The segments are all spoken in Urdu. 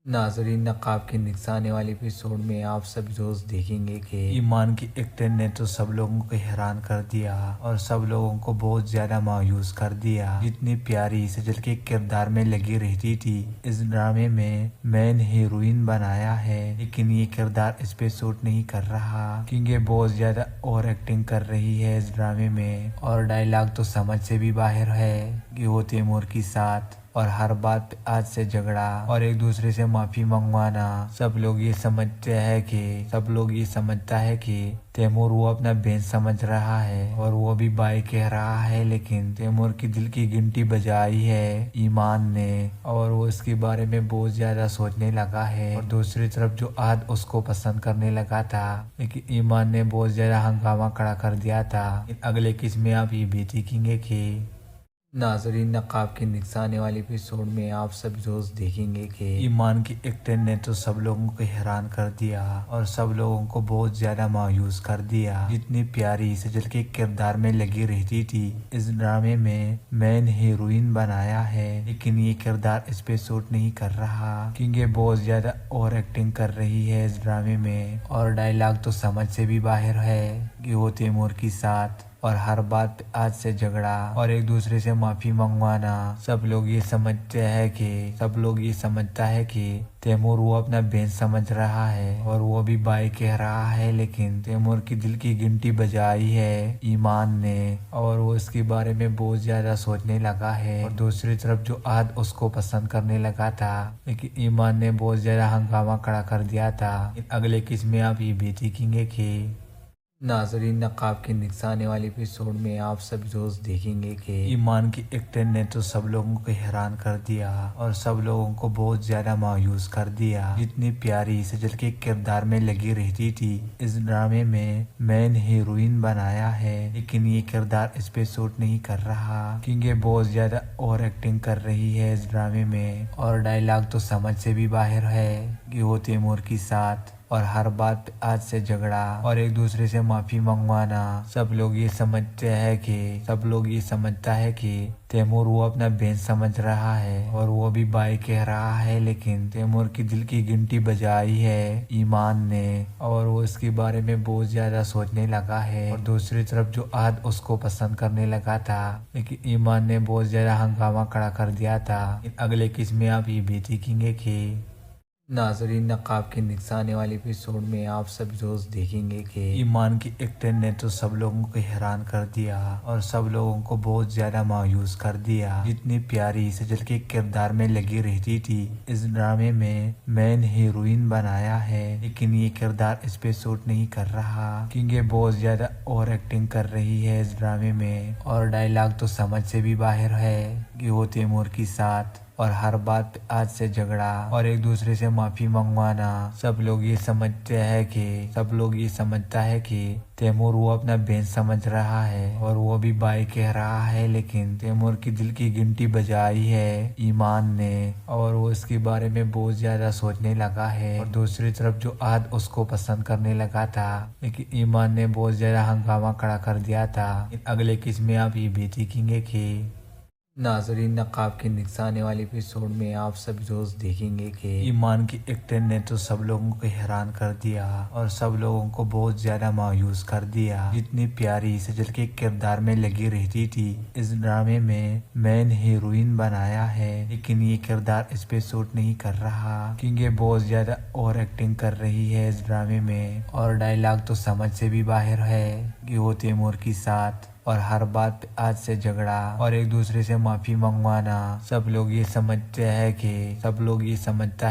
ناظرین، نقاب کے نیچے آنے والے ایپیسوڈ میں آپ سب دوست دیکھیں گے کہ ایمان کی ایکٹنگ نے تو سب لوگوں کو حیران کر دیا اور سب لوگوں کو بہت زیادہ مایوس کر دیا۔ جتنی پیاری سجل کے کردار میں لگی رہتی تھی، اس ڈرامے میں مین ہیروئن بنایا ہے، لیکن یہ کردار اس پہ سوٹ نہیں کر رہا کیونکہ بہت زیادہ اوور ایکٹنگ کر رہی ہے اس ڈرامے میں، اور ڈائلاگ تو سمجھ سے بھی باہر ہے کہ وہ تیمور کے ساتھ اور ہر بات پہ آج سے جھگڑا اور ایک دوسرے سے معافی منگوانا۔ سب لوگ یہ سمجھتا ہے کہ تیمور وہ اپنا بہن سمجھ رہا ہے اور وہ بھی بھائی کہہ رہا ہے، لیکن تیمور کی دل کی گھنٹی بجائی ہے ایمان نے اور وہ اس کے بارے میں بہت زیادہ سوچنے لگا ہے۔ اور دوسری طرف جو آج اس کو پسند کرنے لگا تھا، لیکن ایمان نے بہت زیادہ ہنگامہ کھڑا کر دیا تھا۔ اگلے قسم میں آپ یہ بھی دیکھیں گے کہ ناظرین، نقاب کے نیچے آنے والے ایپیسوڈ میں آپ سب دوست دیکھیں گے کہ ایمان کی ایکٹنگ نے تو سب لوگوں کو حیران کر دیا اور سب لوگوں کو بہت زیادہ مایوس کر دیا۔ جتنی پیاری سجل کے کردار میں لگی رہتی تھی، اس ڈرامے میں مین ہیروئن بنایا ہے، لیکن یہ کردار اس پہ سوٹ نہیں کر رہا کیونکہ بہت زیادہ اوور ایکٹنگ کر رہی ہے اس ڈرامے میں، اور ڈائلاگ تو سمجھ سے بھی باہر ہے کہ وہ تیمور کے ساتھ اور ہر بات پہ آج سے جھگڑا اور ایک دوسرے سے معافی منگوانا۔ سب لوگ یہ سمجھتا ہے کہ تیمور وہ اپنا بہن سمجھ رہا ہے اور وہ بھی بھائی کہہ رہا ہے، لیکن تیمور کی دل کی گھنٹی بجائی ہے ایمان نے اور وہ اس کے بارے میں بہت زیادہ سوچنے لگا ہے۔ اور دوسری طرف جو آج اس کو پسند کرنے لگا تھا، لیکن ایمان نے بہت زیادہ ہنگامہ کھڑا کر دیا تھا۔ اگلے قسم میں آپ یہ بھی دیکھیں گے کہ ناظرین، نقاب کے نیچے آنے والے ایپیسوڈ میں آپ سب دوست دیکھیں گے کہ ایمان کی ایکٹنگ نے تو سب لوگوں کو حیران کر دیا اور سب لوگوں کو بہت زیادہ مایوس کر دیا۔ جتنی پیاری سجل کے کردار میں لگی رہتی تھی، اس ڈرامے میں مین ہیروئن بنایا ہے، لیکن یہ کردار اس پہ سوٹ نہیں کر رہا کیونکہ بہت زیادہ اوور ایکٹنگ کر رہی ہے اس ڈرامے میں، اور ڈائلاگ تو سمجھ سے بھی باہر ہے کہ وہ تیمور کے ساتھ اور ہر بات پہ آج سے جھگڑا اور ایک دوسرے سے معافی منگوانا۔ سب لوگ یہ سمجھتا ہے کہ تیمور وہ اپنا بہن سمجھ رہا ہے اور وہ بھی بھائی کہہ رہا ہے، لیکن تیمور کی دل کی گھنٹی بجائی ہے ایمان نے اور وہ اس کے بارے میں بہت زیادہ سوچنے لگا ہے۔ اور دوسری طرف جو آج اس کو پسند کرنے لگا تھا، لیکن ایمان نے بہت زیادہ ہنگامہ کھڑا کر دیا تھا۔ اگلے قسم میں آپ یہ بھی دیکھیں گے کہ ناظرین، نقاب کے نیچے آنے والے ایپیسوڈ میں آپ سب دوست دیکھیں گے کہ ایمان کی ایکٹنگ نے تو سب لوگوں کو حیران کر دیا اور سب لوگوں کو بہت زیادہ مایوس کر دیا۔ جتنی پیاری سجل کے کردار میں لگی رہتی تھی، اس ڈرامے میں مین ہیروئن بنایا ہے، لیکن یہ کردار اس پہ سوٹ نہیں کر رہا کیونکہ بہت زیادہ اوور ایکٹنگ کر رہی ہے اس ڈرامے میں، اور ڈائلاگ تو سمجھ سے بھی باہر ہے کہ وہ تیمور کے ساتھ اور ہر بات پہ آج سے جھگڑا اور ایک دوسرے سے معافی منگوانا۔ سب لوگ یہ سمجھتا ہے کہ تیمور وہ اپنا بہن سمجھ رہا ہے اور وہ بھی بھائی کہہ رہا ہے، لیکن تیمور کی دل کی گھنٹی بجائی ہے ایمان نے اور وہ اس کے بارے میں بہت زیادہ سوچنے لگا ہے۔ اور دوسری طرف جو آج اس کو پسند کرنے لگا تھا، لیکن ایمان نے بہت زیادہ ہنگامہ کھڑا کر دیا تھا۔ اگلے قسم میں آپ یہ بھی دیکھیں گے کہ ناظرین، نقاب کے نیچے آنے والے ایپیسوڈ میں آپ سب دوست دیکھیں گے کہ ایمان کی ایکٹنگ نے تو سب لوگوں کو حیران کر دیا اور سب لوگوں کو بہت زیادہ مایوس کر دیا۔ جتنی پیاری سجل کے کردار میں لگی رہتی تھی، اس ڈرامے میں مین ہیروئن بنایا ہے، لیکن یہ کردار اس پہ سوٹ نہیں کر رہا کیونکہ بہت زیادہ اوور ایکٹنگ کر رہی ہے اس ڈرامے میں، اور ڈائلاگ تو سمجھ سے بھی باہر ہے کہ وہ تیمور کے ساتھ اور ہر بات پہ آج سے جھگڑا اور ایک دوسرے سے معافی منگوانا۔ سب لوگ یہ سمجھتا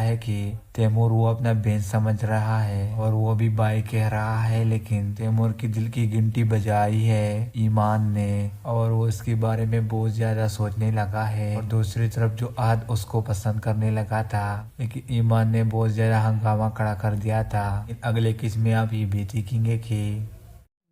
ہے کہ تیمور وہ اپنا بہن سمجھ رہا ہے اور وہ بھی بھائی کہہ رہا ہے، لیکن تیمور کی دل کی گھنٹی بجائی ہے ایمان نے اور وہ اس کے بارے میں بہت زیادہ سوچنے لگا ہے۔ اور دوسری طرف جو آج اس کو پسند کرنے لگا تھا، لیکن ایمان نے بہت زیادہ ہنگامہ کھڑا کر دیا تھا۔ اگلے قسم میں آپ یہ بھی دیکھیں گے کہ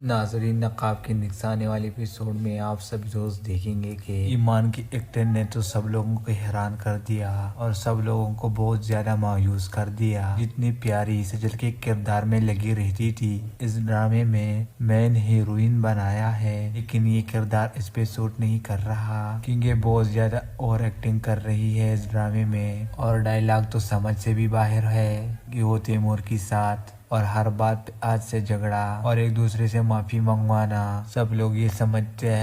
ناظرین، نقاب کے نیچے آنے والے ایپیسوڈ میں آپ سب دوست دیکھیں گے کہ ایمان کی ایکٹنگ نے تو سب لوگوں کو حیران کر دیا اور سب لوگوں کو بہت زیادہ مایوس کر دیا۔ جتنی پیاری سجل کے کردار میں لگی رہتی تھی، اس ڈرامے میں مین ہیروئن بنایا ہے، لیکن یہ کردار اس پہ سوٹ نہیں کر رہا کیونکہ بہت زیادہ اوور ایکٹنگ کر رہی ہے اس ڈرامے میں، اور ڈائلاگ تو سمجھ سے بھی باہر ہے کہ وہ تیمور کے ساتھ اور ہر بات پہ آج سے جھگڑا اور ایک دوسرے سے معافی منگوانا۔ سب لوگ یہ سمجھتا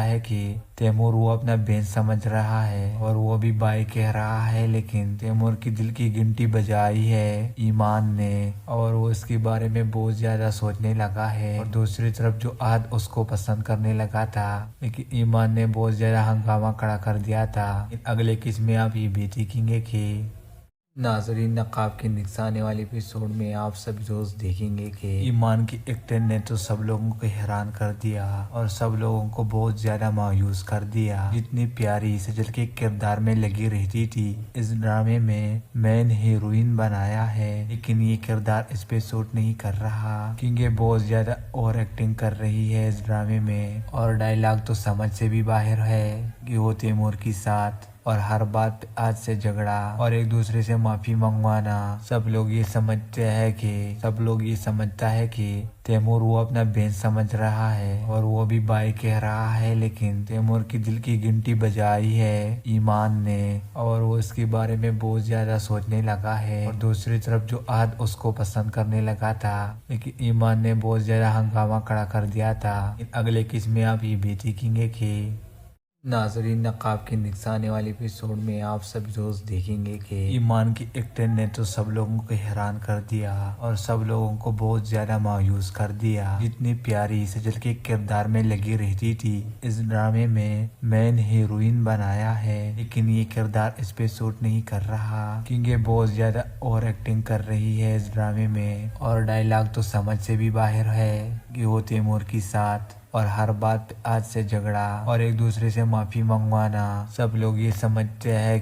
ہے کہ تیمور وہ اپنا بہن سمجھ رہا ہے اور وہ بھی بھائی کہہ رہا ہے، لیکن تیمور کی دل کی گھنٹی بجائی ہے ایمان نے، اور وہ اس کے بارے میں بہت زیادہ سوچنے لگا ہے۔ اور دوسری طرف جو عاد اس کو پسند کرنے لگا تھا، لیکن ایمان نے بہت زیادہ ہنگامہ کھڑا کر دیا تھا۔ اگلے قسم میں آپ یہ بھی دیکھیں گے کہ ناظرین، نقاب کے نیچے آنے والے ایپیسوڈ میں آپ سب دوست دیکھیں گے کہ ایمان کی ایکٹنگ نے تو سب لوگوں کو حیران کر دیا اور سب لوگوں کو بہت زیادہ مایوس کر دیا۔ جتنی پیاری سجل کے کردار میں لگی رہتی تھی، اس ڈرامے میں مین ہیروئن بنایا ہے، لیکن یہ کردار اس پہ سوٹ نہیں کر رہا کیونکہ بہت زیادہ اوور ایکٹنگ کر رہی ہے اس ڈرامے میں، اور ڈائلاگ تو سمجھ سے بھی باہر ہے کہ وہ تیمور کے ساتھ اور ہر بات پہ آج سے جھگڑا اور ایک دوسرے سے معافی منگوانا۔ سب لوگ یہ سمجھتا ہے کہ تیمور وہ اپنا بہن سمجھ رہا ہے اور وہ بھی بھائی کہہ رہا ہے، لیکن تیمور کی دل کی گھنٹی بجائی ہے ایمان نے، اور وہ اس کے بارے میں بہت زیادہ سوچنے لگا ہے۔ اور دوسری طرف جو عاد اس کو پسند کرنے لگا تھا، لیکن ایمان نے بہت زیادہ ہنگامہ کھڑا کر دیا تھا۔ اگلے قسم میں آپ یہ بھی دیکھیں گے کہ ناظرین، نقاب کے نیچے آنے والے ایپیسوڈ میں آپ سب دوست دیکھیں گے کہ ایمان کی ایکٹنگ نے تو سب لوگوں کو حیران کر دیا اور سب لوگوں کو بہت زیادہ مایوس کر دیا۔ جتنی پیاری سجل کے کردار میں لگی رہتی تھی، اس ڈرامے میں مین ہیروئن بنایا ہے، لیکن یہ کردار اس پہ سوٹ نہیں کر رہا کیونکہ بہت زیادہ اوور ایکٹنگ کر رہی ہے اس ڈرامے میں، اور ڈائلاگ تو سمجھ سے بھی باہر ہے کہ وہ تیمور کے ساتھ اور ہر بات پہ آج سے جھگڑا اور ایک دوسرے سے معافی منگوانا۔ سب لوگ یہ سمجھتا ہے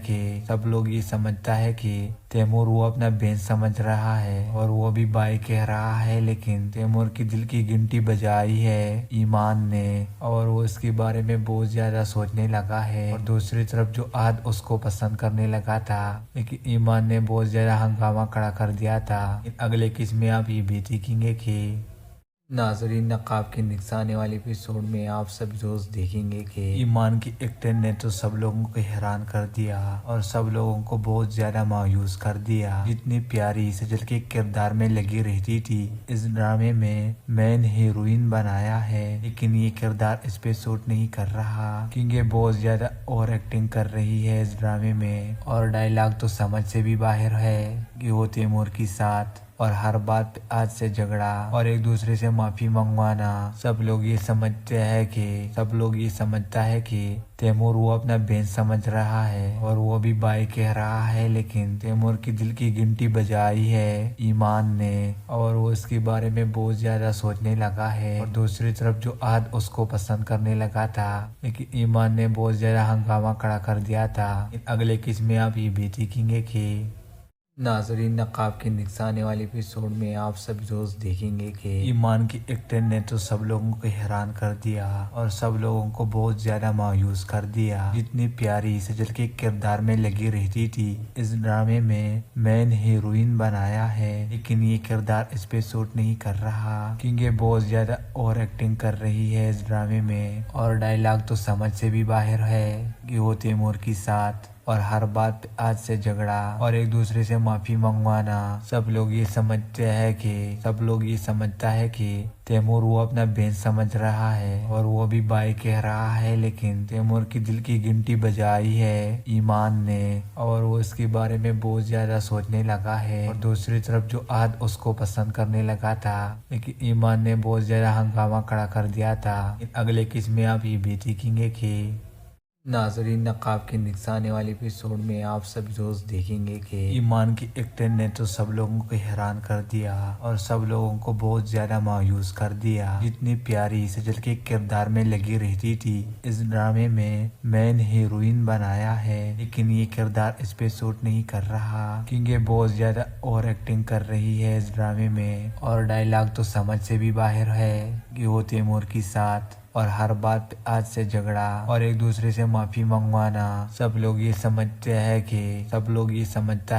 کہ تیمور وہ اپنا بہن سمجھ رہا ہے اور وہ بھی بھائی کہہ رہا ہے، لیکن تیمور کی دل کی گھنٹی بجائی ہے ایمان نے، اور وہ اس کے بارے میں بہت زیادہ سوچنے لگا ہے۔ اور دوسری طرف جو عاد اس کو پسند کرنے لگا تھا، لیکن ایمان نے بہت زیادہ ہنگامہ کھڑا کر دیا تھا۔ اگلے قسم میں آپ یہ بھی دیکھیں گے کہ ناظرین، نقاب کے نیچے آنے والے ایپیسوڈ میں آپ سب دوست دیکھیں گے کہ ایمان کی ایکٹنگ نے تو سب لوگوں کو حیران کر دیا اور سب لوگوں کو بہت زیادہ مایوس کر دیا۔ جتنی پیاری سجل کے کردار میں لگی رہتی تھی، اس ڈرامے میں مین ہیروئن بنایا ہے، لیکن یہ کردار اس پہ سوٹ نہیں کر رہا کیونکہ بہت زیادہ اوور ایکٹنگ کر رہی ہے اس ڈرامے میں، اور ڈائلاگ تو سمجھ سے بھی باہر ہے کہ وہ تیمور کے ساتھ اور ہر بات پہ آج سے جھگڑا اور ایک دوسرے سے معافی منگوانا۔ سب لوگ یہ سمجھتا ہے کہ تیمور وہ اپنا بہن سمجھ رہا ہے اور وہ بھی بھائی کہہ رہا ہے، لیکن تیمور کی دل کی گھنٹی بجائی ہے ایمان نے، اور وہ اس کے بارے میں بہت زیادہ سوچنے لگا ہے۔ اور دوسری طرف جو عاد اس کو پسند کرنے لگا تھا، لیکن ایمان نے بہت زیادہ ہنگامہ کھڑا کر دیا تھا۔ اگلے قسم میں آپ یہ بھی دیکھیں گے کہ ناظرین، نقاب کے نیچے آنے والے ایپیسوڈ میں آپ سب دوست دیکھیں گے کہ ایمان کی ایکٹنگ نے تو سب لوگوں کو حیران کر دیا اور سب لوگوں کو بہت زیادہ مایوس کر دیا۔ جتنی پیاری سجل کے کردار میں لگی رہتی تھی، اس ڈرامے میں مین ہیروئن بنایا ہے، لیکن یہ کردار اس پہ سوٹ نہیں کر رہا کیونکہ بہت زیادہ اوور ایکٹنگ کر رہی ہے اس ڈرامے میں، اور ڈائلاگ تو سمجھ سے بھی باہر ہے کہ وہ تیمور کے ساتھ اور ہر بات پہ آج سے جھگڑا اور ایک دوسرے سے معافی منگوانا۔ سب لوگ یہ سمجھتا ہے کہ تیمور وہ اپنا بہن سمجھ رہا ہے اور وہ بھی بھائی کہہ رہا ہے، لیکن تیمور کی دل کی گھنٹی بجائی ہے ایمان نے، اور وہ اس کے بارے میں بہت زیادہ سوچنے لگا ہے۔ اور دوسری طرف جو عاد اس کو پسند کرنے لگا تھا، لیکن ایمان نے بہت زیادہ ہنگامہ کھڑا کر دیا تھا۔ اگلے قسم میں آپ یہ بھی دیکھیں گے کہ ناظرین، نقاب کے نیچے آنے والے ایپیسوڈ میں آپ سب دوست دیکھیں گے کہ ایمان کی ایکٹنگ نے تو سب لوگوں کو حیران کر دیا اور سب لوگوں کو بہت زیادہ مایوس کر دیا۔ جتنی پیاری سجل کے کردار میں لگی رہتی تھی، اس ڈرامے میں مین ہیروئن بنایا ہے، لیکن یہ کردار اس پہ سوٹ نہیں کر رہا کیونکہ بہت زیادہ اوور ایکٹنگ کر رہی ہے اس ڈرامے میں، اور ڈائلاگ تو سمجھ سے بھی باہر ہے کہ وہ تیمور کے ساتھ اور ہر بات پہ آج سے جھگڑا اور ایک دوسرے سے معافی منگوانا۔ سب لوگ یہ سمجھتا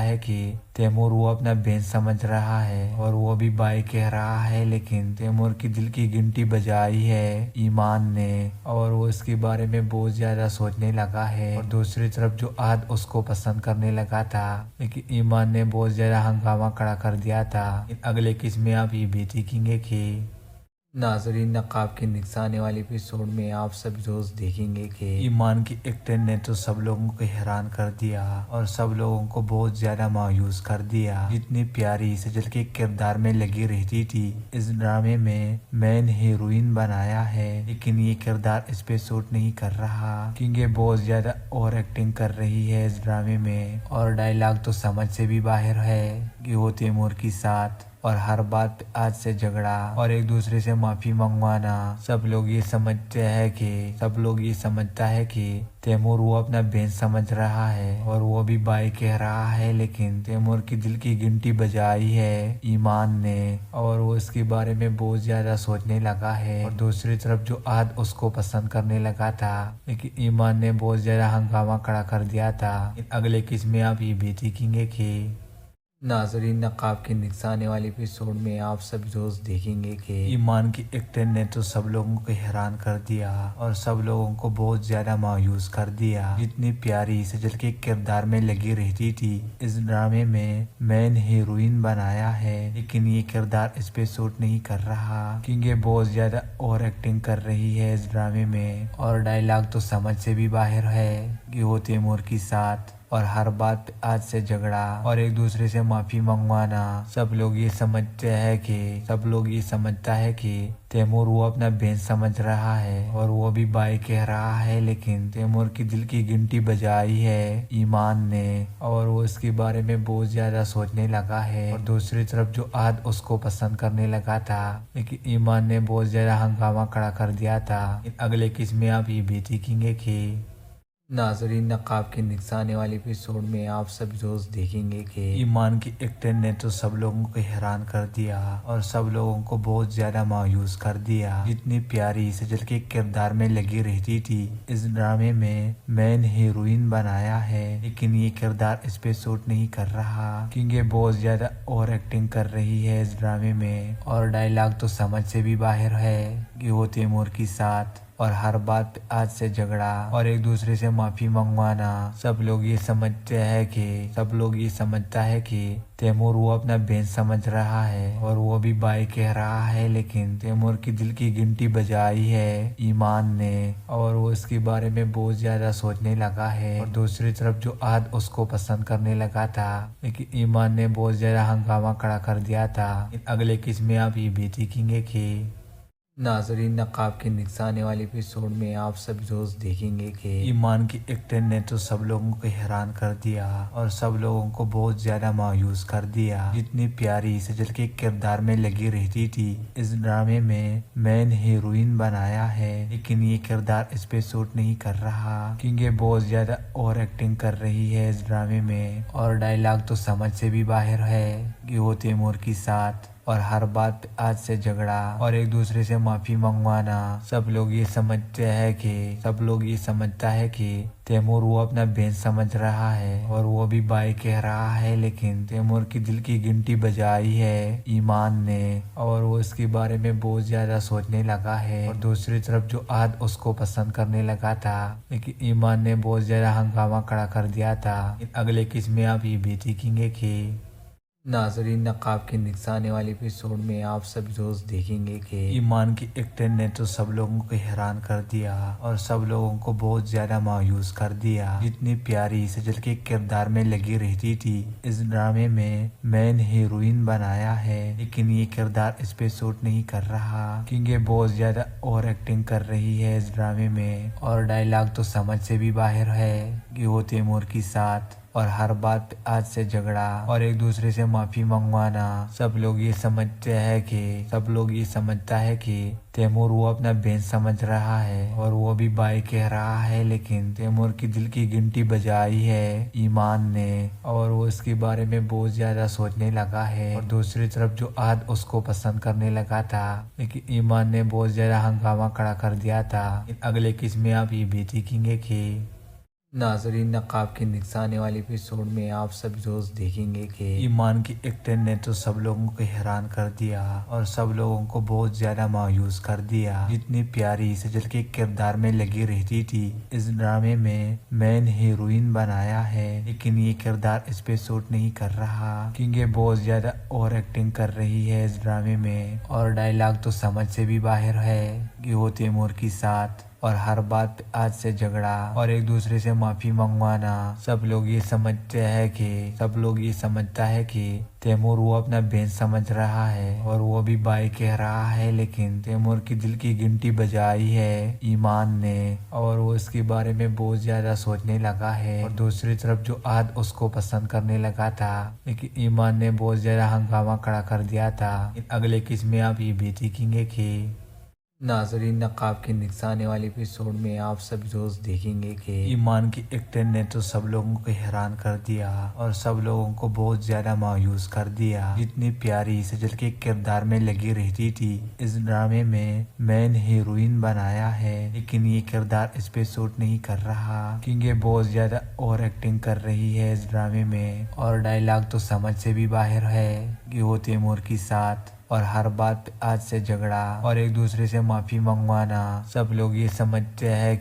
ہے کہ تیمور وہ اپنا بہن سمجھ رہا ہے اور وہ بھی بھائی کہہ رہا ہے، لیکن تیمور کی دل کی گھنٹی بجائی ہے ایمان نے اور وہ اس کے بارے میں بہت زیادہ سوچنے لگا ہے۔ اور دوسری طرف جو عاد اس کو پسند کرنے لگا تھا، لیکن ایمان نے بہت زیادہ ہنگامہ کھڑا کر دیا تھا۔ اگلے قسم میں آپ یہ بھی دیکھیں گے کہ ناظرین، نقاب کے نیچے آنے والے ایپیسوڈ میں آپ سب دوست دیکھیں گے کہ ایمان کی ایکٹنگ نے تو سب لوگوں کو حیران کر دیا اور سب لوگوں کو بہت زیادہ مایوس کر دیا۔ جتنی پیاری سجل کے کردار میں لگی رہتی تھی، اس ڈرامے میں مین ہیروئن بنایا ہے، لیکن یہ کردار اس پہ سوٹ نہیں کر رہا کیونکہ بہت زیادہ اوور ایکٹنگ کر رہی ہے اس ڈرامے میں، اور ڈائلاگ تو سمجھ سے بھی باہر ہے کہ وہ تیمور کے ساتھ اور ہر بات پہ آج سے جھگڑا اور ایک دوسرے سے معافی منگوانا۔ سب لوگ یہ سمجھتا ہے کہ تیمور وہ اپنا بہن سمجھ رہا ہے اور وہ بھی بھائی کہہ رہا ہے، لیکن تیمور کی دل کی گھنٹی بجائی ہے ایمان نے اور وہ اس کے بارے میں بہت زیادہ سوچنے لگا ہے۔ اور دوسری طرف جو عاد اس کو پسند کرنے لگا تھا، لیکن ایمان نے بہت زیادہ ہنگامہ کھڑا کر دیا تھا۔ اگلے قسم میں آپ یہ بھی دیکھیں گے کہ ناظرین، نقاب کے نیچے آنے والے ایپیسوڈ میں آپ سب دوست دیکھیں گے کہ ایمان کی ایکٹنگ نے تو سب لوگوں کو حیران کر دیا اور سب لوگوں کو بہت زیادہ مایوس کر دیا۔ جتنی پیاری سجل کے کردار میں لگی رہتی تھی، اس ڈرامے میں مین ہیروئن بنایا ہے، لیکن یہ کردار اس پہ سوٹ نہیں کر رہا کیونکہ بہت زیادہ اوور ایکٹنگ کر رہی ہے اس ڈرامے میں، اور ڈائلاگ تو سمجھ سے بھی باہر ہے کہ وہ تیمور کے ساتھ اور ہر بات پہ آج سے جھگڑا اور ایک دوسرے سے معافی منگوانا۔ سب لوگ یہ سمجھتا ہے کہ تیمور وہ اپنا بہن سمجھ رہا ہے اور وہ بھی بھائی کہہ رہا ہے، لیکن تیمور کی دل کی گھنٹی بجائی ہے ایمان نے اور وہ اس کے بارے میں بہت زیادہ سوچنے لگا ہے۔ اور دوسری طرف جو عاد اس کو پسند کرنے لگا تھا، لیکن ایمان نے بہت زیادہ ہنگامہ کھڑا کر دیا تھا۔ اگلے قسم میں آپ یہ بھی دیکھیں گے کہ ناظرین، نقاب کے نیچے آنے والے ایپیسوڈ میں آپ سب دوست دیکھیں گے کہ ایمان کی ایکٹنگ نے تو سب لوگوں کو حیران کر دیا اور سب لوگوں کو بہت زیادہ مایوس کر دیا۔ جتنی پیاری سجل کے کردار میں لگی رہتی تھی، اس ڈرامے میں مین ہیروئن بنایا ہے، لیکن یہ کردار اس پہ سوٹ نہیں کر رہا کیونکہ بہت زیادہ اوور ایکٹنگ کر رہی ہے اس ڈرامے میں، اور ڈائلاگ تو سمجھ سے بھی باہر ہے کہ وہ تیمور کے ساتھ اور ہر بات پہ آج سے جھگڑا اور ایک دوسرے سے معافی منگوانا۔ سب لوگ یہ سمجھتا ہے کہ تیمور وہ اپنا بہن سمجھ رہا ہے اور وہ بھی بھائی کہہ رہا ہے، لیکن تیمور کی دل کی گھنٹی بجائی ہے ایمان نے اور وہ اس کے بارے میں بہت زیادہ سوچنے لگا ہے۔ اور دوسری طرف جو عاد اس کو پسند کرنے لگا تھا، لیکن ایمان نے بہت زیادہ ہنگامہ کھڑا کر دیا تھا۔ اگلے قسم میں آپ یہ بھی دیکھیں گے کہ ناظرین، نقاب کے نیچے آنے والے ایپیسوڈ میں آپ سب دوست دیکھیں گے کہ ایمان کی ایکٹنگ نے تو سب لوگوں کو حیران کر دیا اور سب لوگوں کو بہت زیادہ مایوس کر دیا۔ جتنی پیاری سجل کے کردار میں لگی رہتی تھی، اس ڈرامے میں مین ہیروئن بنایا ہے، لیکن یہ کردار اس پہ سوٹ نہیں کر رہا کیونکہ بہت زیادہ اوور ایکٹنگ کر رہی ہے اس ڈرامے میں، اور ڈائلاگ تو سمجھ سے بھی باہر ہے کہ وہ تیمور کے ساتھ اور ہر بات پہ آج سے جھگڑا اور ایک دوسرے سے معافی منگوانا۔ سب لوگ یہ سمجھتا ہے کہ تیمور وہ اپنا بہن سمجھ رہا ہے اور وہ بھی بھائی کہہ رہا ہے، لیکن تیمور کی دل کی گھنٹی بجائی ہے ایمان نے اور وہ اس کے بارے میں بہت زیادہ سوچنے لگا ہے۔ اور دوسری طرف جو عاد اس کو پسند کرنے لگا تھا، لیکن ایمان نے بہت زیادہ ہنگامہ کھڑا کر دیا تھا۔ اگلے قسم میں آپ یہ بھی دیکھیں گے کہ ناظرین، نقاب کے نیچے آنے والے ایپیسوڈ میں آپ سب دوست دیکھیں گے کہ ایمان کی ایکٹنگ نے تو سب لوگوں کو حیران کر دیا اور سب لوگوں کو بہت زیادہ مایوس کر دیا۔ جتنی پیاری سجل کے کردار میں لگی رہتی تھی، اس ڈرامے میں مین ہیروئن بنایا ہے، لیکن یہ کردار اس پہ سوٹ نہیں کر رہا کیونکہ بہت زیادہ اوور ایکٹنگ کر رہی ہے اس ڈرامے میں، اور ڈائلاگ تو سمجھ سے بھی باہر ہے کہ وہ تیمور کے ساتھ اور ہر بات پہ آج سے جھگڑا اور ایک دوسرے سے معافی منگوانا۔ سب لوگ یہ سمجھتا ہے کہ تیمور وہ اپنا بہن سمجھ رہا ہے اور وہ بھی بھائی کہہ رہا ہے، لیکن تیمور کی دل کی گھنٹی بجائی ہے ایمان نے اور وہ اس کے بارے میں بہت زیادہ سوچنے لگا ہے۔ اور دوسری طرف جو عاد اس کو پسند کرنے لگا تھا، لیکن ایمان نے بہت زیادہ ہنگامہ کھڑا کر دیا تھا۔ اگلے قسم میں آپ یہ بھی دیکھیں گے کہ ناظرین، نقاب کے نیچے آنے والے ایپیسوڈ میں آپ سب دوست دیکھیں گے کہ ایمان کی ایکٹنگ نے تو سب لوگوں کو حیران کر دیا اور سب لوگوں کو بہت زیادہ مایوس کر دیا۔ جتنی پیاری سجل کے کردار میں لگی رہتی تھی، اس ڈرامے میں مین ہیروئن بنایا ہے، لیکن یہ کردار اس پہ سوٹ نہیں کر رہا کیونکہ بہت زیادہ اوور ایکٹنگ کر رہی ہے اس ڈرامے میں، اور ڈائلاگ تو سمجھ سے بھی باہر ہے کہ وہ تیمور کے ساتھ اور ہر بات پہ آج سے جھگڑا اور ایک دوسرے سے معافی منگوانا۔ سب لوگ یہ سمجھتا ہے کہ تیمور وہ اپنا بہن سمجھ رہا ہے اور وہ بھی بھائی کہہ رہا ہے، لیکن تیمور کی دل کی گھنٹی بجائی ہے ایمان نے اور وہ اس کے بارے میں بہت زیادہ سوچنے لگا ہے۔ اور دوسری طرف جو عاد اس کو پسند کرنے لگا تھا، لیکن ایمان نے بہت زیادہ ہنگامہ کھڑا کر دیا تھا۔ اگلے قسم میں آپ یہ بھی دیکھیں گے کہ ناظرین، نقاب کے نیچے آنے والے ایپیسوڈ میں آپ سب دوست دیکھیں گے کہ ایمان کی ایکٹنگ نے تو سب لوگوں کو حیران کر دیا اور سب لوگوں کو بہت زیادہ مایوس کر دیا۔ جتنی پیاری سجل کے کردار میں لگی رہتی تھی، اس ڈرامے میں مین ہیروئن بنایا ہے، لیکن یہ کردار اس پہ سوٹ نہیں کر رہا کیونکہ بہت زیادہ اوور ایکٹنگ کر رہی ہے اس ڈرامے میں، اور ڈائلاگ تو سمجھ سے بھی باہر ہے کہ وہ تیمور کے ساتھ اور ہر بات پہ آج سے جھگڑا اور ایک دوسرے سے معافی منگوانا۔ سب لوگ یہ سمجھتا ہے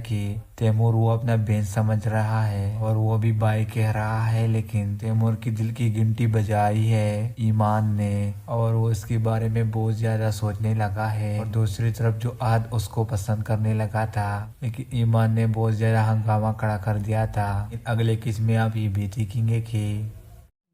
کہ تیمور وہ اپنا بہن سمجھ رہا ہے اور وہ بھی بھائی کہہ رہا ہے، لیکن تیمور کی دل کی گھنٹی بجائی ہے ایمان نے اور وہ اس کے بارے میں بہت زیادہ سوچنے لگا ہے۔ اور دوسری طرف جو عاد اس کو پسند کرنے لگا تھا، لیکن ایمان نے بہت زیادہ ہنگامہ کھڑا کر دیا تھا۔ اگلے قسم میں آپ یہ بھی دیکھیں گے کہ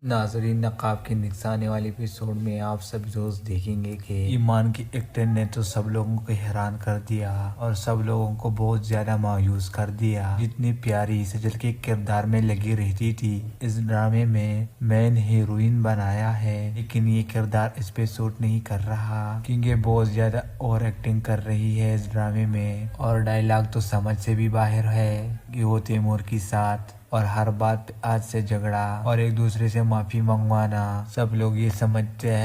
ناظرین، نقاب کے نیچے آنے والے ایپیسوڈ میں آپ سب دوست دیکھیں گے کہ ایمان کی ایکٹنگ نے تو سب لوگوں کو حیران کر دیا اور سب لوگوں کو بہت زیادہ مایوس کر دیا۔ جتنی پیاری سجل کے کردار میں لگی رہتی تھی، اس ڈرامے میں مین ہیروئن بنایا ہے، لیکن یہ کردار اس پہ سوٹ نہیں کر رہا کیونکہ بہت زیادہ اوور ایکٹنگ کر رہی ہے اس ڈرامے میں، اور ڈائلاگ تو سمجھ سے بھی باہر ہے کہ وہ تیمور کے ساتھ اور ہر بات پہ آج سے جھگڑا اور ایک دوسرے سے معافی منگوانا۔ سب لوگ یہ سمجھتا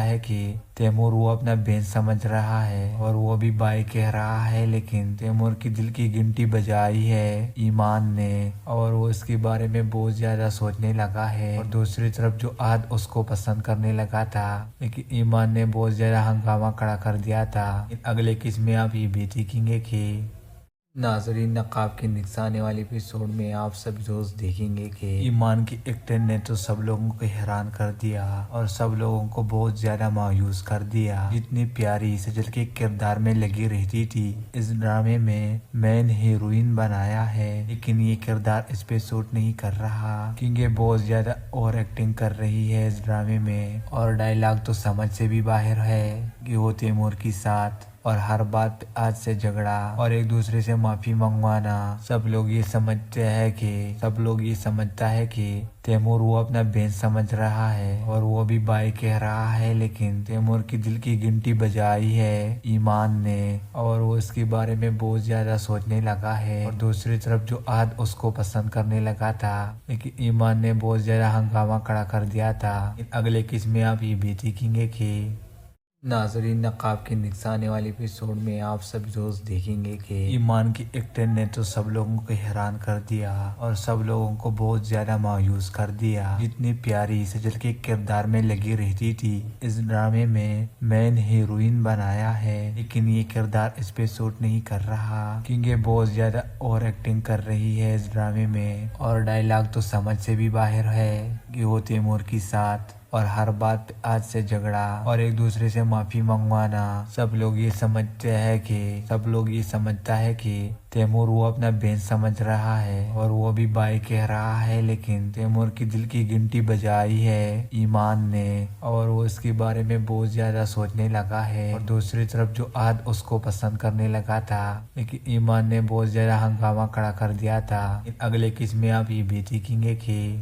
ہے کہ تیمور وہ اپنا بہن سمجھ رہا ہے اور وہ بھی بھائی کہہ رہا ہے، لیکن تیمور کی دل کی گھنٹی بجائی ہے ایمان نے اور وہ اس کے بارے میں بہت زیادہ سوچنے لگا ہے۔ اور دوسری طرف جو عاد اس کو پسند کرنے لگا تھا، لیکن ایمان نے بہت زیادہ ہنگامہ کھڑا کر دیا تھا۔ اگلے قسم میں آپ یہ بھی دیکھیں گے کہ ناظرین، نقاب کے نیچے آنے والے ایپیسوڈ میں آپ سب دوست دیکھیں گے کہ ایمان کی ایکٹنگ نے تو سب لوگوں کو حیران کر دیا اور سب لوگوں کو بہت زیادہ مایوس کر دیا۔ جتنی پیاری سجل کے کردار میں لگی رہتی تھی، اس ڈرامے میں مین ہیروئن بنایا ہے، لیکن یہ کردار اس پہ سوٹ نہیں کر رہا کیونکہ بہت زیادہ اوور ایکٹنگ کر رہی ہے اس ڈرامے میں، اور ڈائلاگ تو سمجھ سے بھی باہر ہے کہ وہ تیمور کے ساتھ اور ہر بات پہ آج سے جھگڑا اور ایک دوسرے سے معافی منگوانا۔ سب لوگ یہ سمجھتا ہے کہ تیمور وہ اپنا بہن سمجھ رہا ہے اور وہ بھی بھائی کہہ رہا ہے، لیکن تیمور کی دل کی گھنٹی بجائی ہے ایمان نے اور وہ اس کے بارے میں بہت زیادہ سوچنے لگا ہے۔ اور دوسری طرف جو عاد اس کو پسند کرنے لگا تھا، لیکن ایمان نے بہت زیادہ ہنگامہ کھڑا کر دیا تھا۔ اگلے قسم میں آپ یہ بھی دیکھیں گے کہ ناظرین، نقاب کے نیکسٹ آنے والے ایپیسوڈ میں آپ سب دوست دیکھیں گے کہ ایمان کی ایکٹر نے تو سب لوگوں کو حیران کر دیا اور سب لوگوں کو بہت زیادہ مایوس کر دیا۔ جتنی پیاری سجل کے کردار میں لگی رہتی تھی، اس ڈرامے میں مین ہیروئن بنایا ہے، لیکن یہ کردار اس پہ سوٹ نہیں کر رہا کیونکہ بہت زیادہ اوور ایکٹنگ کر رہی ہے اس ڈرامے میں، اور ڈائلاگ تو سمجھ سے بھی باہر ہے کہ وہ تیمور کے ساتھ اور ہر بات پہ آج سے جھگڑا اور ایک دوسرے سے معافی منگوانا۔ سب لوگ یہ سمجھتا ہے کہ تیمور وہ اپنا بہن سمجھ رہا ہے اور وہ بھی بھائی کہہ رہا ہے، لیکن تیمور کی دل کی گھنٹی بجائی ہے ایمان نے اور وہ اس کے بارے میں بہت زیادہ سوچنے لگا ہے۔ اور دوسری طرف جو عاد اس کو پسند کرنے لگا تھا، لیکن ایمان نے بہت زیادہ ہنگامہ کھڑا کر دیا تھا۔ اگلے قسم میں آپ یہ بھی دیکھیں گے کہ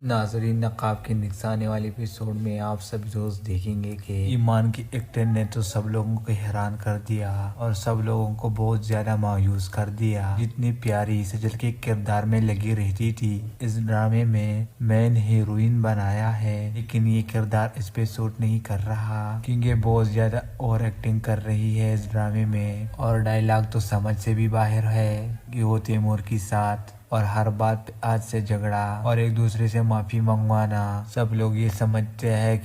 ناظرین، نقاب کے نیکسٹ آنے والے ایپیسوڈ میں آپ سب دوست دیکھیں گے کہ ایمان کی ایکٹر نے تو سب لوگوں کو حیران کر دیا اور سب لوگوں کو بہت زیادہ مایوس کر دیا۔ جتنی پیاری سجل کے کردار میں لگی رہتی تھی، اس ڈرامے میں مین ہیروئن بنایا ہے، لیکن یہ کردار اس پہ سوٹ نہیں کر رہا کیونکہ بہت زیادہ اوور ایکٹنگ کر رہی ہے اس ڈرامے میں، اور ڈائلاگ تو سمجھ سے بھی باہر ہے کہ وہ تیمور کے ساتھ اور ہر بات پہ آج سے جھگڑا اور ایک دوسرے سے معافی منگوانا۔ سب لوگ یہ سمجھتا ہے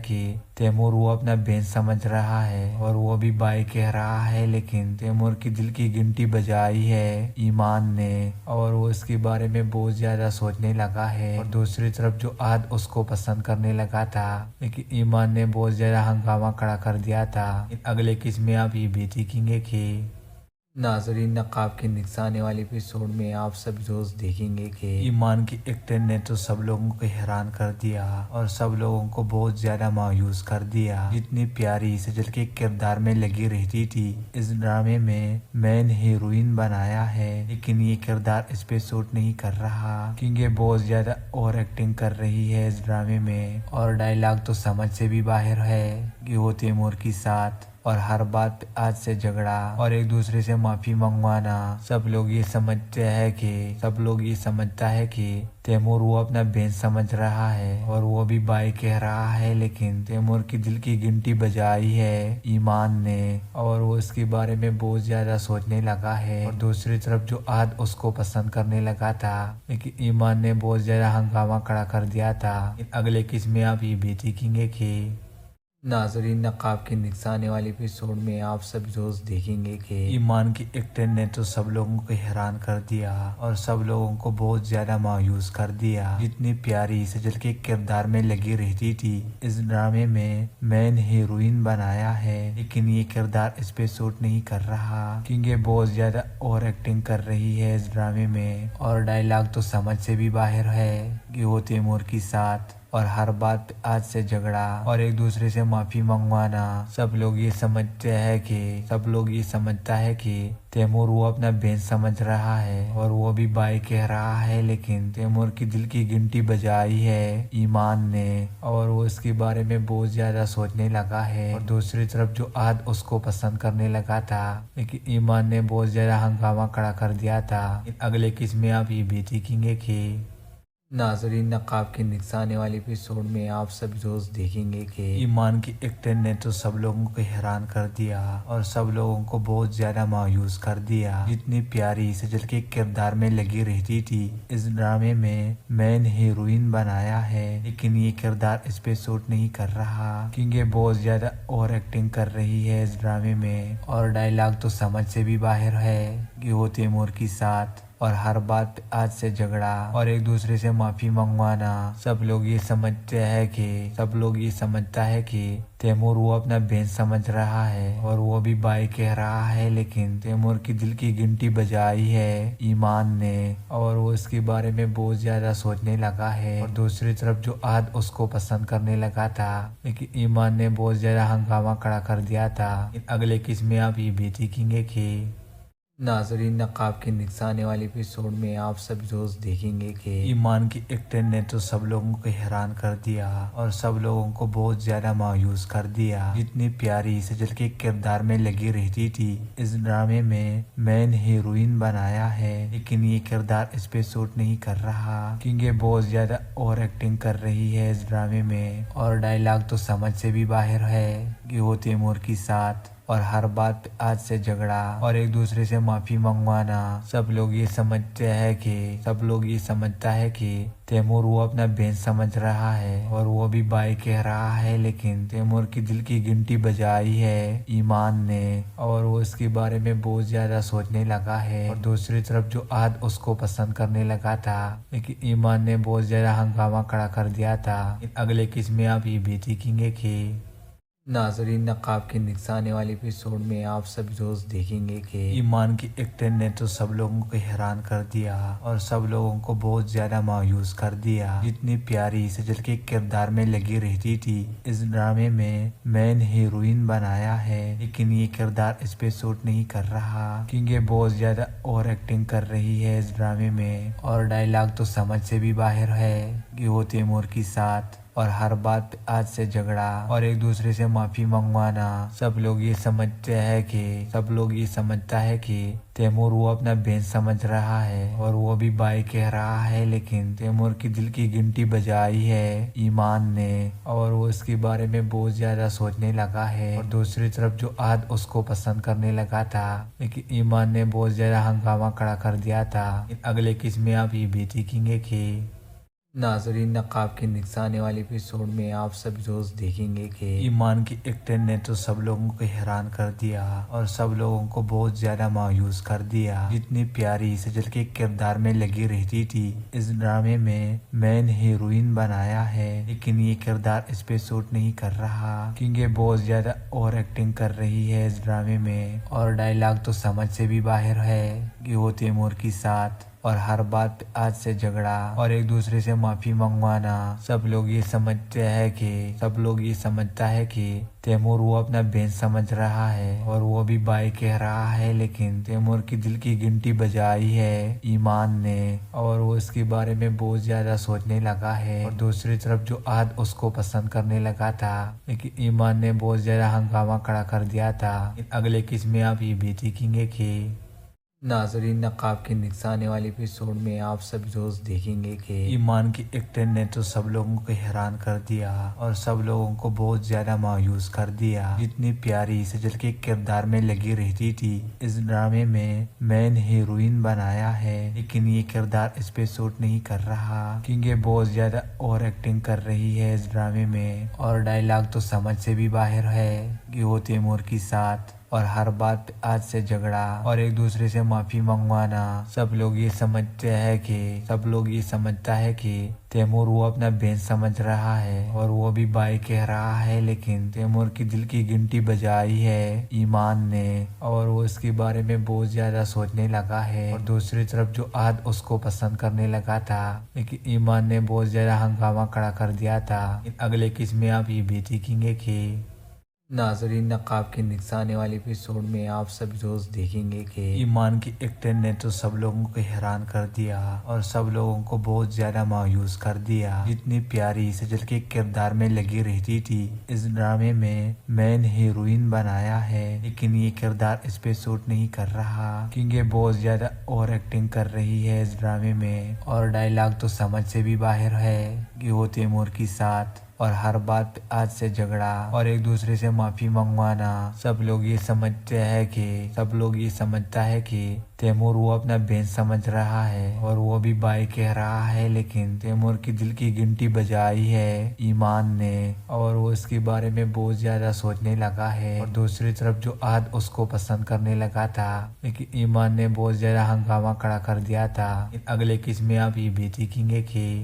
کہ تیمور وہ اپنا بہن سمجھ رہا ہے اور وہ بھی بھائی کہہ رہا ہے، لیکن تیمور کی دل کی گھنٹی بجائی ہے ایمان نے اور وہ اس کے بارے میں بہت زیادہ سوچنے لگا ہے۔ اور دوسری طرف جو عاد اس کو پسند کرنے لگا تھا، لیکن ایمان نے بہت زیادہ ہنگامہ کھڑا کر دیا تھا۔ اگلے قسم میں آپ یہ بھی دیکھیں گے کہ ناظرین، نقاب کے نیکسٹ آنے والے ایپیسوڈ میں آپ سب دوست دیکھیں گے کہ ایمان کی ایکٹر نے تو سب لوگوں کو حیران کر دیا اور سب لوگوں کو بہت زیادہ مایوس کر دیا۔ جتنی پیاری سجل کے کردار میں لگی رہتی تھی، اس ڈرامے میں مین ہیروئن بنایا ہے، لیکن یہ کردار اس پہ سوٹ نہیں کر رہا کیونکہ بہت زیادہ اوور ایکٹنگ کر رہی ہے اس ڈرامے میں، اور ڈائلاگ تو سمجھ سے بھی باہر ہے کہ وہ تیمور کے ساتھ اور ہر بات پہ آج سے جھگڑا اور ایک دوسرے سے معافی منگوانا۔ سب لوگ یہ سمجھتا ہے کہ تیمور وہ اپنا بہن سمجھ رہا ہے اور وہ بھی بھائی کہہ رہا ہے، لیکن تیمور کی دل کی گھنٹی بجائی ہے ایمان نے اور وہ اس کے بارے میں بہت زیادہ سوچنے لگا ہے۔ اور دوسری طرف جو عاد اس کو پسند کرنے لگا تھا، لیکن ایمان نے بہت زیادہ ہنگامہ کھڑا کر دیا تھا۔ اگلے قسم میں آپ یہ بھی دیکھیں گے کہ ناظرین، نقاب کے نیکسٹ آنے والے ایپیسوڈ میں آپ سب دوست دیکھیں گے کہ ایمان کی ایکٹر نے تو سب لوگوں کو حیران کر دیا اور سب لوگوں کو بہت زیادہ مایوس کر دیا۔ جتنی پیاری سجل کے کردار میں لگی رہتی تھی، اس ڈرامے میں مین ہیروئن بنایا ہے، لیکن یہ کردار اس پہ سوٹ نہیں کر رہا کیونکہ بہت زیادہ اوور ایکٹنگ کر رہی ہے اس ڈرامے میں، اور ڈائلاگ تو سمجھ سے بھی باہر ہے کہ وہ تیمور کے ساتھ اور ہر بات پہ آج سے جھگڑا اور ایک دوسرے سے معافی منگوانا۔ سب لوگ یہ سمجھتا ہے کہ تیمور وہ اپنا بہن سمجھ رہا ہے اور وہ بھی بھائی کہہ رہا ہے، لیکن تیمور کی دل کی گھنٹی بجائی ہے ایمان نے اور وہ اس کے بارے میں بہت زیادہ سوچنے لگا ہے۔ اور دوسری طرف جو عاد اس کو پسند کرنے لگا تھا، لیکن ایمان نے بہت زیادہ ہنگامہ کھڑا کر دیا تھا۔ اگلے قسم میں آپ یہ بھی دیکھیں گے کہ ناظرین، نقاب کے نیکسٹ آنے والے ایپیسوڈ میں آپ سب دوست دیکھیں گے کہ ایمان کی ایکٹر نے تو سب لوگوں کو حیران کر دیا اور سب لوگوں کو بہت زیادہ مایوس کر دیا۔ جتنی پیاری سجل کے کردار میں لگی رہتی تھی، اس ڈرامے میں مین ہیروئن بنایا ہے، لیکن یہ کردار اس پہ سوٹ نہیں کر رہا کیونکہ بہت زیادہ اوور ایکٹنگ کر رہی ہے اس ڈرامے میں، اور ڈائلاگ تو سمجھ سے بھی باہر ہے کہ وہ تیمور کے ساتھ اور ہر بات پہ آج سے جھگڑا اور ایک دوسرے سے معافی منگوانا۔ سب لوگ یہ سمجھتا ہے کہ تیمور وہ اپنا بہن سمجھ رہا ہے اور وہ بھی بھائی کہہ رہا ہے، لیکن تیمور کی دل کی گھنٹی بجائی ہے ایمان نے اور وہ اس کے بارے میں بہت زیادہ سوچنے لگا ہے۔ اور دوسری طرف جو عاد اس کو پسند کرنے لگا تھا، لیکن ایمان نے بہت زیادہ ہنگامہ کھڑا کر دیا تھا۔ اگلے قسم میں آپ یہ بھی دیکھیں گے کہ ناظرین، نقاب کے نیچے آنے والے ایپیسوڈ میں آپ سب دوست دیکھیں گے کہ ایمان کی ایکٹنگ نے تو سب لوگوں کو حیران کر دیا اور سب لوگوں کو بہت زیادہ مایوس کر دیا۔ جتنی پیاری سجل کے کردار میں لگی رہتی تھی، اس ڈرامے میں مین ہیروئن بنایا ہے، لیکن یہ کردار اس پہ سوٹ نہیں کر رہا کیونکہ بہت زیادہ اوور ایکٹنگ کر رہی ہے اس ڈرامے میں، اور ڈائلاگ تو سمجھ سے بھی باہر ہے کہ وہ تیمور کے ساتھ اور ہر بات پہ آج سے جھگڑا اور ایک دوسرے سے معافی منگوانا۔ سب لوگ یہ سمجھتا ہے کہ تیمور وہ اپنا بہن سمجھ رہا ہے اور وہ بھی بھائی کہہ رہا ہے، لیکن تیمور کی دل کی گھنٹی بجائی ہے ایمان نے، اور وہ اس کے بارے میں بہت زیادہ سوچنے لگا ہے۔ اور دوسری طرف جو عاد اس کو پسند کرنے لگا تھا، لیکن ایمان نے بہت زیادہ ہنگامہ کھڑا کر دیا تھا۔ اگلے قسم میں آپ یہ بھی دیکھیں گے کہ ناظرین، نقاب کے نیچے آنے والے ایپیسوڈ میں آپ سب دوست دیکھیں گے کہ ایمان کی ایکٹنگ نے تو سب لوگوں کو حیران کر دیا اور سب لوگوں کو بہت زیادہ مایوس کر دیا۔ جتنی پیاری سجل کے کردار میں لگی رہتی تھی، اس ڈرامے میں مین ہیروئن بنایا ہے، لیکن یہ کردار اس پہ سوٹ نہیں کر رہا کیونکہ بہت زیادہ اوور ایکٹنگ کر رہی ہے اس ڈرامے میں، اور ڈائلاگ تو سمجھ سے بھی باہر ہے کہ وہ تیمور کے ساتھ اور ہر بات پہ آج سے جھگڑا اور ایک دوسرے سے معافی منگوانا۔ سب لوگ یہ سمجھتا ہے کہ تیمور وہ اپنا بہن سمجھ رہا ہے اور وہ بھی بھائی کہہ رہا ہے، لیکن تیمور کی دل کی گھنٹی بجائی ہے ایمان نے، اور وہ اس کے بارے میں بہت زیادہ سوچنے لگا ہے۔ اور دوسری طرف جو عاد اس کو پسند کرنے لگا تھا، لیکن ایمان نے بہت زیادہ ہنگامہ کھڑا کر دیا تھا۔ اگلے قسم میں آپ یہ بھی دیکھیں گے کہ ناظرین، نقاب کے نیچے آنے والے ایپیسوڈ میں آپ سب دوست دیکھیں گے کہ ایمان کی ایکٹنگ نے تو سب لوگوں کو حیران کر دیا اور سب لوگوں کو بہت زیادہ مایوس کر دیا۔ جتنی پیاری سجل کے کردار میں لگی رہتی تھی، اس ڈرامے میں مین ہیروئن بنایا ہے، لیکن یہ کردار اس پہ سوٹ نہیں کر رہا کیونکہ بہت زیادہ اوور ایکٹنگ کر رہی ہے اس ڈرامے میں، اور ڈائلاگ تو سمجھ سے بھی باہر ہے کہ وہ تیمور کے ساتھ اور ہر بات پہ آج سے جھگڑا اور ایک دوسرے سے معافی منگوانا۔ سب لوگ یہ سمجھتا ہے کہ تیمور وہ اپنا بہن سمجھ رہا ہے اور وہ بھی بھائی کہہ رہا ہے، لیکن تیمور کی دل کی گھنٹی بجائی ہے ایمان نے، اور وہ اس کے بارے میں بہت زیادہ سوچنے لگا ہے۔ اور دوسری طرف جو عاد اس کو پسند کرنے لگا تھا، لیکن ایمان نے بہت زیادہ ہنگامہ کھڑا کر دیا تھا۔ اگلے قسم میں آپ یہ بھی دیکھیں گے کہ ناظرین، نقاب کے نیچے آنے والے ایپیسوڈ میں آپ سب دوست دیکھیں گے کہ ایمان کی ایکٹنگ نے تو سب لوگوں کو حیران کر دیا اور سب لوگوں کو بہت زیادہ مایوس کر دیا۔ جتنی پیاری سجل کے کردار میں لگی رہتی تھی، اس ڈرامے میں مین ہیروئن بنایا ہے، لیکن یہ کردار اس پہ سوٹ نہیں کر رہا کیونکہ بہت زیادہ اوور ایکٹنگ کر رہی ہے اس ڈرامے میں، اور ڈائلاگ تو سمجھ سے بھی باہر ہے کہ وہ تیمور کے ساتھ اور ہر بات پہ آج سے جھگڑا اور ایک دوسرے سے معافی منگوانا۔ سب لوگ یہ سمجھتا ہے کہ تیمور وہ اپنا بہن سمجھ رہا ہے اور وہ بھی بھائی کہہ رہا ہے، لیکن تیمور کی دل کی گھنٹی بجائی ہے ایمان نے، اور وہ اس کے بارے میں بہت زیادہ سوچنے لگا ہے۔ اور دوسری طرف جو عاد اس کو پسند کرنے لگا تھا، لیکن ایمان نے بہت زیادہ ہنگامہ کھڑا کر دیا تھا۔ اگلے قسم میں آپ یہ بھی دیکھیں گے کہ ناظرین، نقاب کے نیچے آنے والے ایپیسوڈ میں آپ سب دوست دیکھیں گے کہ ایمان کی ایکٹنگ نے تو سب لوگوں کو حیران کر دیا اور سب لوگوں کو بہت زیادہ مایوس کر دیا۔ جتنی پیاری سجل کے کردار میں لگی رہتی تھی، اس ڈرامے میں مین ہیروئن بنایا ہے، لیکن یہ کردار اس پہ سوٹ نہیں کر رہا کیونکہ بہت زیادہ اوور ایکٹنگ کر رہی ہے اس ڈرامے میں، اور ڈائلاگ تو سمجھ سے بھی باہر ہے کہ وہ تیمور کے ساتھ اور ہر بات پہ آج سے جھگڑا اور ایک دوسرے سے معافی منگوانا۔ سب لوگ یہ سمجھتا ہے کہ تیمور وہ اپنا بہن سمجھ رہا ہے اور وہ بھی بھائی کہہ رہا ہے، لیکن تیمور کی دل کی گھنٹی بجائی ہے ایمان نے، اور وہ اس کے بارے میں بہت زیادہ سوچنے لگا ہے۔ اور دوسری طرف جو عاد اس کو پسند کرنے لگا تھا، لیکن ایمان نے بہت زیادہ ہنگامہ کھڑا کر دیا تھا۔ اگلے قسم میں آپ یہ بھی دیکھیں گے کہ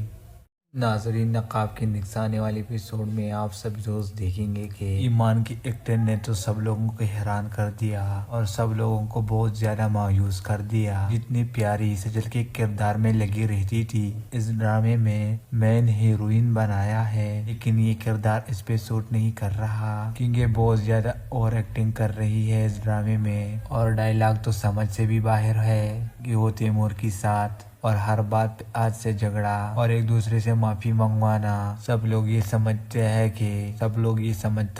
ناظرین، نقاب کے نیکسٹ آنے والے ایپیسوڈ میں آپ سب دوست دیکھیں گے کہ ایمان کی ایکٹنگ نے تو سب لوگوں کو حیران کر دیا اور سب لوگوں کو بہت زیادہ مایوس کر دیا۔ جتنی پیاری سجل کے کردار میں لگی رہتی تھی، اس ڈرامے میں مین ہیروئن بنایا ہے، لیکن یہ کردار اس پہ سوٹ نہیں کر رہا کیونکہ بہت زیادہ اوور ایکٹنگ کر رہی ہے اس ڈرامے میں، اور ڈائلاگ تو سمجھ سے بھی باہر ہے کہ وہ تیمور کے ساتھ اور ہر بات پہ آج سے جھگڑا اور ایک دوسرے سے معافی منگوانا۔ سب لوگ یہ سمجھتا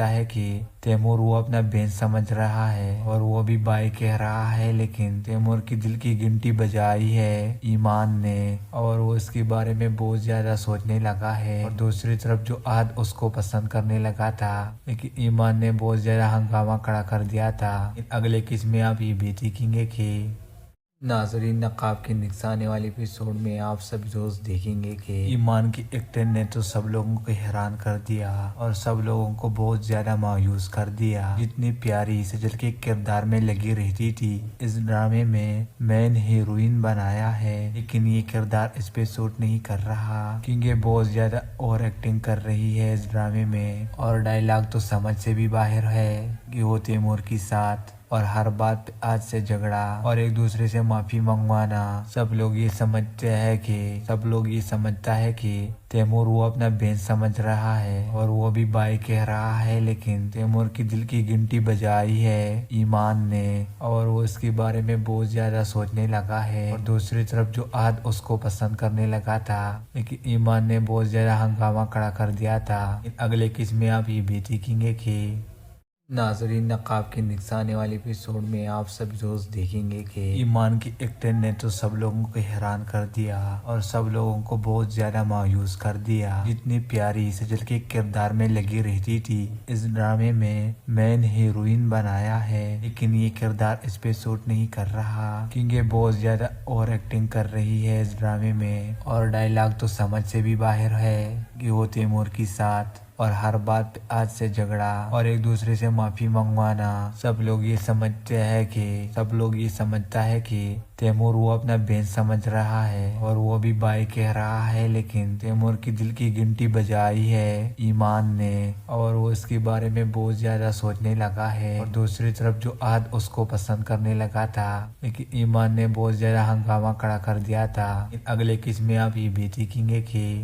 ہے کہ تیمور وہ اپنا بہن سمجھ رہا ہے اور وہ بھی بھائی کہہ رہا ہے، لیکن تیمور کی دل کی گھنٹی بجائی ہے ایمان نے، اور وہ اس کے بارے میں بہت زیادہ سوچنے لگا ہے۔ اور دوسری طرف جو عاد اس کو پسند کرنے لگا تھا، لیکن ایمان نے بہت زیادہ ہنگامہ کھڑا کر دیا تھا۔ اگلے قسط میں آپ یہ بھی دیکھیں گے کہ ناظرین، نقاب کے نیکسٹ آنے والے ایپیسوڈ میں آپ سب دوست دیکھیں گے کہ ایمان کی ایکٹنگ نے تو سب لوگوں کو حیران کر دیا اور سب لوگوں کو بہت زیادہ مایوس کر دیا۔ جتنی پیاری سجل کے کردار میں لگی رہتی تھی، اس ڈرامے میں مین ہیروئن بنایا ہے، لیکن یہ کردار اس پہ سوٹ نہیں کر رہا کیونکہ بہت زیادہ اوور ایکٹنگ کر رہی ہے اس ڈرامے میں، اور ڈائلاگ تو سمجھ سے بھی باہر ہے کہ وہ تیمور کے ساتھ اور ہر بات پہ آج سے جھگڑا اور ایک دوسرے سے معافی منگوانا۔ سب لوگ یہ سمجھتا ہے کہ تیمور وہ اپنا بہن سمجھ رہا ہے اور وہ بھی بھائی کہہ رہا ہے، لیکن تیمور کی دل کی گھنٹی بجائی ہے ایمان نے، اور وہ اس کے بارے میں بہت زیادہ سوچنے لگا ہے۔ اور دوسری طرف جو عاد اس کو پسند کرنے لگا تھا، لیکن ایمان نے بہت زیادہ ہنگامہ کھڑا کر دیا تھا۔ اگلے قسط میں آپ یہ بھی دیکھیں گے کہ ناظرین، نقاب کے نیکسٹ آنے والے ایپیسوڈ میں آپ سب دوست دیکھیں گے کہ ایمان کی ایکٹنگ نے تو سب لوگوں کو حیران کر دیا اور سب لوگوں کو بہت زیادہ مایوس کر دیا۔ جتنی پیاری سجل کے کردار میں لگی رہتی تھی، اس ڈرامے میں مین ہیروئن بنایا ہے، لیکن یہ کردار اس پہ سوٹ نہیں کر رہا کیونکہ بہت زیادہ اوور ایکٹنگ کر رہی ہے اس ڈرامے میں، اور ڈائلاگ تو سمجھ سے بھی باہر ہے کہ وہ تیمور کے ساتھ اور ہر بات پہ آج سے جھگڑا اور ایک دوسرے سے معافی منگوانا۔ سب لوگ یہ سمجھتا ہے کہ تیمور وہ اپنا بہن سمجھ رہا ہے اور وہ بھی بھائی کہہ رہا ہے، لیکن تیمور کی دل کی گھنٹی بجائی ہے ایمان نے، اور وہ اس کے بارے میں بہت زیادہ سوچنے لگا ہے۔ اور دوسری طرف جو عاد اس کو پسند کرنے لگا تھا، لیکن ایمان نے بہت زیادہ ہنگامہ کھڑا کر دیا تھا۔ اگلے قسط میں آپ یہ بھی دیکھیں گے کہ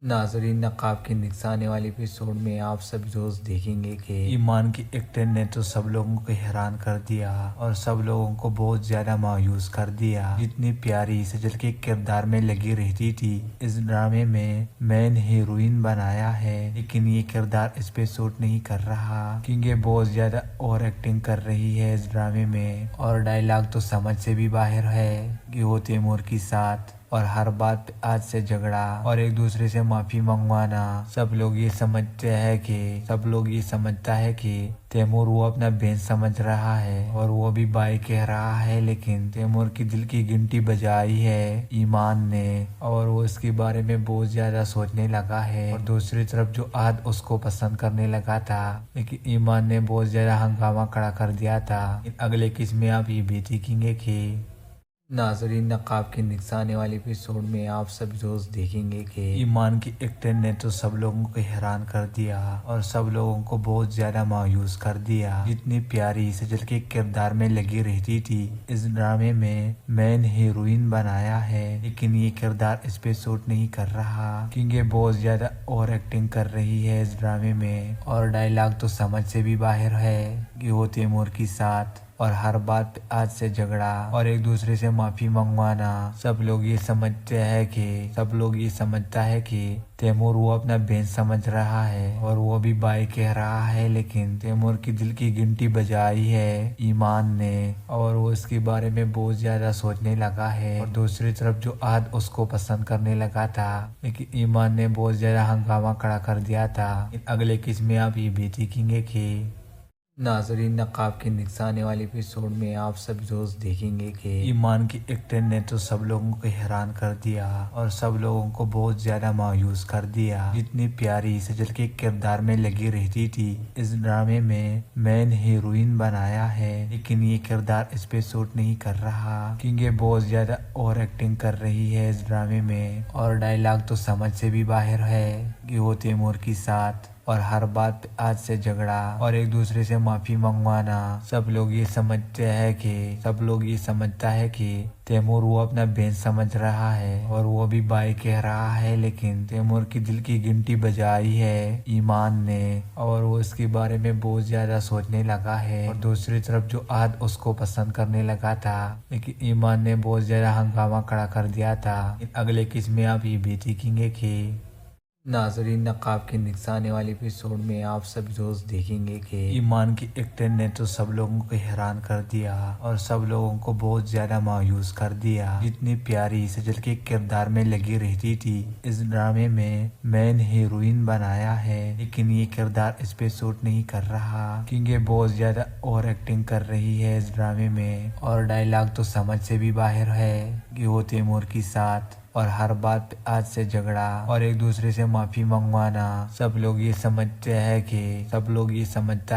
ناظرین، نقاب کے نیکسٹ آنے والے ایپیسوڈ میں آپ سب دوست دیکھیں گے کہ ایمان کی ایکٹنگ نے تو سب لوگوں کو حیران کر دیا اور سب لوگوں کو بہت زیادہ مایوس کر دیا۔ جتنی پیاری سجل کے کردار میں لگی رہتی تھی، اس ڈرامے میں مین ہیروئن بنایا ہے، لیکن یہ کردار اس پہ سوٹ نہیں کر رہا کیونکہ بہت زیادہ اوور ایکٹنگ کر رہی ہے اس ڈرامے میں، اور ڈائلاگ تو سمجھ سے بھی باہر ہے کہ وہ تیمور کے ساتھ اور ہر بات پہ آج سے جھگڑا اور ایک دوسرے سے معافی منگوانا۔ سب لوگ یہ سمجھتا ہے کہ تیمور وہ اپنا بہن سمجھ رہا ہے اور وہ بھی بھائی کہہ رہا ہے، لیکن تیمور کی دل کی گھنٹی بجائی ہے ایمان نے، اور وہ اس کے بارے میں بہت زیادہ سوچنے لگا ہے۔ اور دوسری طرف جو عاد اس کو پسند کرنے لگا تھا، لیکن ایمان نے بہت زیادہ ہنگامہ کھڑا کر دیا تھا۔ اگلے قسط میں آپ یہ بھی دیکھیں گے کہ ناظرین، نقاب کے نیکسٹ آنے والے ایپیسوڈ میں آپ سب دوست دیکھیں گے کہ ایمان کی ایکٹنگ نے تو سب لوگوں کو حیران کر دیا اور سب لوگوں کو بہت زیادہ مایوس کر دیا۔ جتنی پیاری سجل کے کردار میں لگی رہتی تھی، اس ڈرامے میں مین ہیروئن بنایا ہے، لیکن یہ کردار اس پہ سوٹ نہیں کر رہا کیونکہ بہت زیادہ اوور ایکٹنگ کر رہی ہے اس ڈرامے میں، اور ڈائلاگ تو سمجھ سے بھی باہر ہے کہ وہ تیمور کے ساتھ اور ہر بات پہ آج سے جھگڑا اور ایک دوسرے سے معافی منگوانا۔ سب لوگ یہ سمجھتا ہے کہ تیمور وہ اپنا بہن سمجھ رہا ہے اور وہ بھی بھائی کہہ رہا ہے، لیکن تیمور کی دل کی گھنٹی بجائی ہے ایمان نے، اور وہ اس کے بارے میں بہت زیادہ سوچنے لگا ہے۔ اور دوسری طرف جو عاد اس کو پسند کرنے لگا تھا، لیکن ایمان نے بہت زیادہ ہنگامہ کھڑا کر دیا تھا۔ اگلے قسط میں آپ یہ بھی دیکھیں گے کہ ناظرین، نقاب کے نیکسٹ آنے والے ایپیسوڈ میں آپ سب دوست دیکھیں گے کہ ایمان کی ایکٹر نے تو سب لوگوں کو حیران کر دیا اور سب لوگوں کو بہت زیادہ مایوس کر دیا۔ جتنی پیاری سجل کے کردار میں لگی رہتی تھی، اس ڈرامے میں مین ہیروئن بنایا ہے، لیکن یہ کردار اس پہ سوٹ نہیں کر رہا کیونکہ بہت زیادہ اوور ایکٹنگ کر رہی ہے اس ڈرامے میں، اور ڈائلاگ تو سمجھ سے بھی باہر ہے کہ وہ تیمور کے ساتھ اور ہر بات پہ آج سے جھگڑا اور ایک دوسرے سے معافی منگوانا۔ سب لوگ یہ سمجھتا ہے کہ تیمور وہ اپنا بہن سمجھ رہا ہے اور وہ بھی بھائی کہہ رہا ہے، لیکن تیمور کی دل کی گھنٹی بجائی ہے ایمان نے، اور وہ اس کے بارے میں بہت زیادہ سوچنے لگا ہے۔ اور دوسری طرف جو عاد اس کو پسند کرنے لگا تھا، لیکن ایمان نے بہت زیادہ ہنگامہ کھڑا کر دیا تھا۔ اگلے قسم میں آپ یہ بھی دیکھیں گے کہ ناظرین، نقاب کے نیکسٹ آنے والے ایپیسوڈ میں آپ سب دوست دیکھیں گے کہ ایمان کی ایکٹر نے تو سب لوگوں کو حیران کر دیا اور سب لوگوں کو بہت زیادہ مایوس کر دیا۔ جتنی پیاری سجل کے کردار میں لگی رہتی تھی، اس ڈرامے میں مین ہیروئن بنایا ہے، لیکن یہ کردار اس پہ سوٹ نہیں کر رہا کیونکہ بہت زیادہ اوور ایکٹنگ کر رہی ہے اس ڈرامے میں، اور ڈائلاگ تو سمجھ سے بھی باہر ہے کہ وہ تیمور کے ساتھ اور ہر بات پہ آج سے جھگڑا اور ایک دوسرے سے معافی منگوانا۔ سب لوگ یہ سمجھتا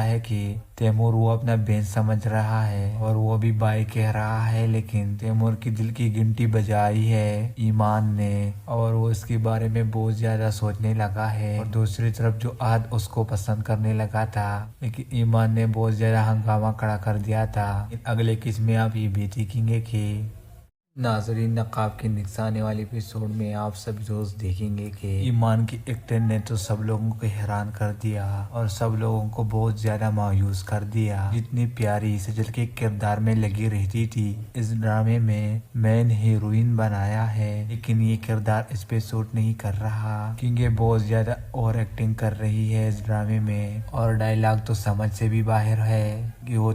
ہے کہ تیمور وہ اپنا بہن سمجھ رہا ہے اور وہ بھی بھائی کہہ رہا ہے، لیکن تیمور کی دل کی گھنٹی بجائی ہے ایمان نے، اور وہ اس کے بارے میں بہت زیادہ سوچنے لگا ہے۔ اور دوسری طرف جو عاد اس کو پسند کرنے لگا تھا، لیکن ایمان نے بہت زیادہ ہنگامہ کھڑا کر دیا تھا۔ اگلے قسم میں آپ یہ بھی دیکھیں گے کہ ناظرین، نقاب کے نیکسٹ آنے والے ایپیسوڈ میں آپ سب دوست دیکھیں گے کہ ایمان کی ایکٹر نے تو سب لوگوں کو حیران کر دیا اور سب لوگوں کو بہت زیادہ مایوس کر دیا۔ جتنی پیاری سجل کے کردار میں لگی رہتی تھی، اس ڈرامے میں مین ہیروئن بنایا ہے، لیکن یہ کردار اس پہ سوٹ نہیں کر رہا کیونکہ بہت زیادہ اوور ایکٹنگ کر رہی ہے اس ڈرامے میں، اور ڈائلاگ تو سمجھ سے بھی باہر ہے کہ وہ